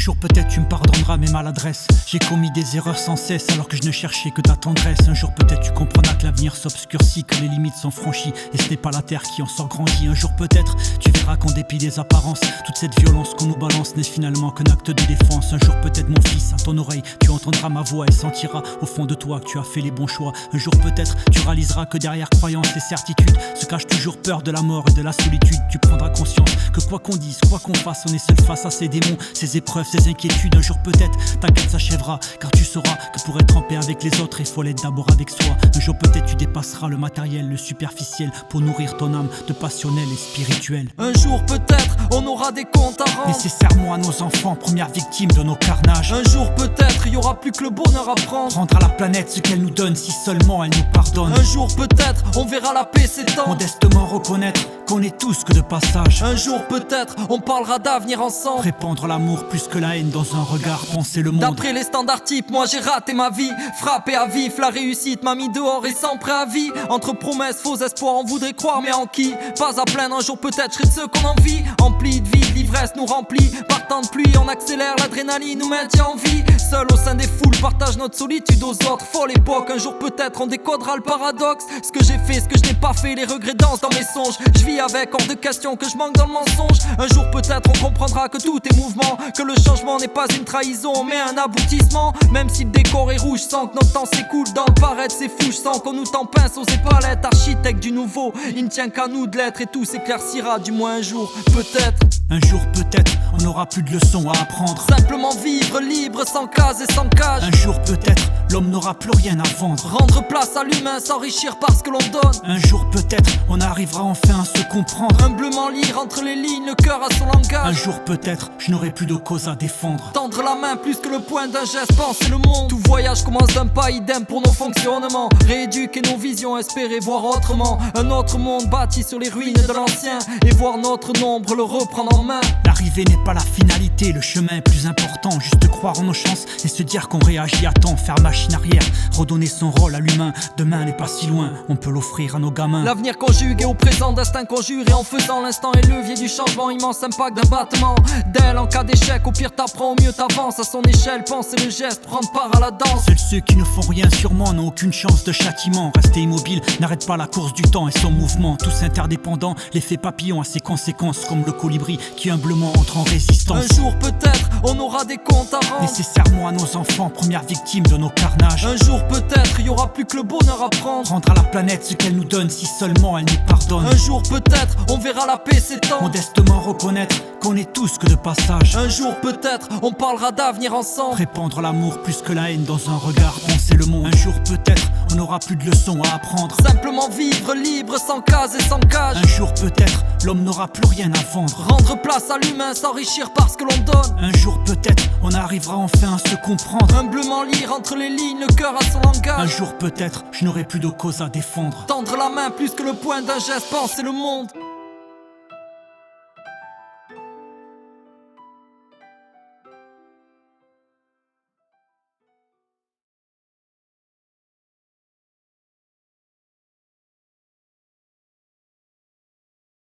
jour peut-être tu me pardonneras mes maladresses. J'ai commis des erreurs sans cesse alors que je ne cherchais que ta tendresse. Un jour peut-être tu comprendras que l'avenir s'obscurcit, que les limites sont franchies et ce n'est pas la terre qui en sort grandie. Un jour peut-être tu verras qu'en dépit des apparences, toute cette violence qu'on nous balance n'est finalement qu'un acte de défense. Un jour peut-être mon fils, à ton oreille tu entendras ma voix et sentiras au fond de toi que tu as fait les bons choix. Un jour peut-être tu réaliseras que derrière croyances et certitudes se cache toujours peur de la mort et de la solitude. Tu prendras conscience que quoi qu'on dise, quoi qu'on fasse, on est seul face à ces démons, ces épreuves, ces inquiétudes. Un jour peut-être ta quête s'achèvera, car tu sauras que pour être en paix avec les autres, il faut l'être d'abord avec soi. Un jour peut-être tu dépasseras le matériel, le superficiel, pour nourrir ton âme de passionnel et spirituel. Un jour peut-être on aura des comptes à rendre, nécessairement à nos enfants, premières victimes de nos carnages. Un jour peut-être il y aura plus que le bonheur à prendre, rendre à la planète ce qu'elle nous donne si seulement elle nous pardonne. Un jour peut-être on verra la paix s'étendre, modestement reconnaître qu'on est tous que de passage. Un jour peut-être on parlera d'avenir ensemble, répandre l'amour plus que la haine dans un regard, penser le monde. D'après les standards types, moi j'ai raté ma vie, frappé à vif, la réussite m'a mis dehors et sans préavis. Entre promesses, faux espoirs, on voudrait croire mais en qui? Pas à plaindre, un jour peut-être je serai de ceux qu'on envie. Emplis de vide, l'ivresse nous remplit, par temps de pluie on accélère, l'adrénaline nous maintient en vie. Seul au sein des foules, partage notre solitude aux autres. Folle époque, un jour peut-être on décodera le paradoxe. Ce que j'ai fait, ce que je n'ai pas fait, les regrets dansent dans mes songes. Je vis avec, hors de question que je manque dans le mensonge. Un jour peut-être on comprendra que tout est mouvement, que le changement n'est pas une trahison mais un aboutissement. Même si le décor est rouge, sans que notre temps s'écoule dans le paraître, c'est fou, je sens qu'on nous tend pince aux épaulettes. Architecte du nouveau, il ne tient qu'à nous de l'être et tout s'éclaircira du moins un jour, peut-être. Un jour peut-être on n'aura plus de leçons à apprendre, simplement vivre libre sans case et sans cage. Un jour peut-être l'homme n'aura plus rien à vendre, rendre place à l'humain, s'enrichir parce que l'on donne. Un jour peut-être on arrivera enfin à se comprendre, humblement lire entre les lignes, le cœur à son langage. Un jour peut-être je n'aurai plus de cause à défendre, tendre la main plus que le point d'un geste, penser le monde. Tout voyage commence d'un pas, idem pour nos fonctionnements. Rééduquer nos visions, espérer voir autrement. Un autre monde bâti sur les ruines de l'ancien, et voir notre nombre le reprendre en main. L'arrivée n'est pas la finalité, le chemin est plus important. Juste croire en nos chances et se dire qu'on réagit à temps. Faire machine arrière, redonner son rôle à l'humain. Demain n'est pas si loin, on peut l'offrir à nos gamins. L'avenir conjugué au présent, destin conjuré en faisant l'instant et levier du changement. Immense impact d'un battement d'aile en cas d'échec. Au pire t'apprends, au mieux t'avances. À son échelle, penser le geste, prendre part à la danse. Seuls ceux qui ne font rien sûrement n'ont aucune chance de châtiment. Rester immobile n'arrête pas la course du temps et son mouvement. Tous interdépendants, l'effet papillon a ses conséquences, comme le colibri qui humblement entre en résistance. Un jour peut-être on aura des comptes à rendre, nécessairement à nos enfants, premières victimes de nos carnages. Un jour peut-être il y aura plus que le bonheur à prendre, rendre à la planète ce qu'elle nous donne si seulement elle nous pardonne. Un jour peut-être on verra la paix s'étendre, modestement reconnaître qu'on est tous que de passage. Un jour peut-être on parlera d'avenir ensemble, répandre l'amour plus que la haine dans un regard, penser le monde. Un jour peut-être on n'aura plus de leçons à apprendre, simplement vivre libre sans case et sans cage. Un jour peut-être l'homme n'aura plus rien à vendre, rendre place à l'humain, s'enrichir parce que l'on donne. Un jour peut-être on arrivera enfin à se comprendre, humblement lire entre les lignes, le cœur à son langage. Un jour peut-être je n'aurai plus de cause à défendre, tendre la main plus que le point d'un geste, penser le monde.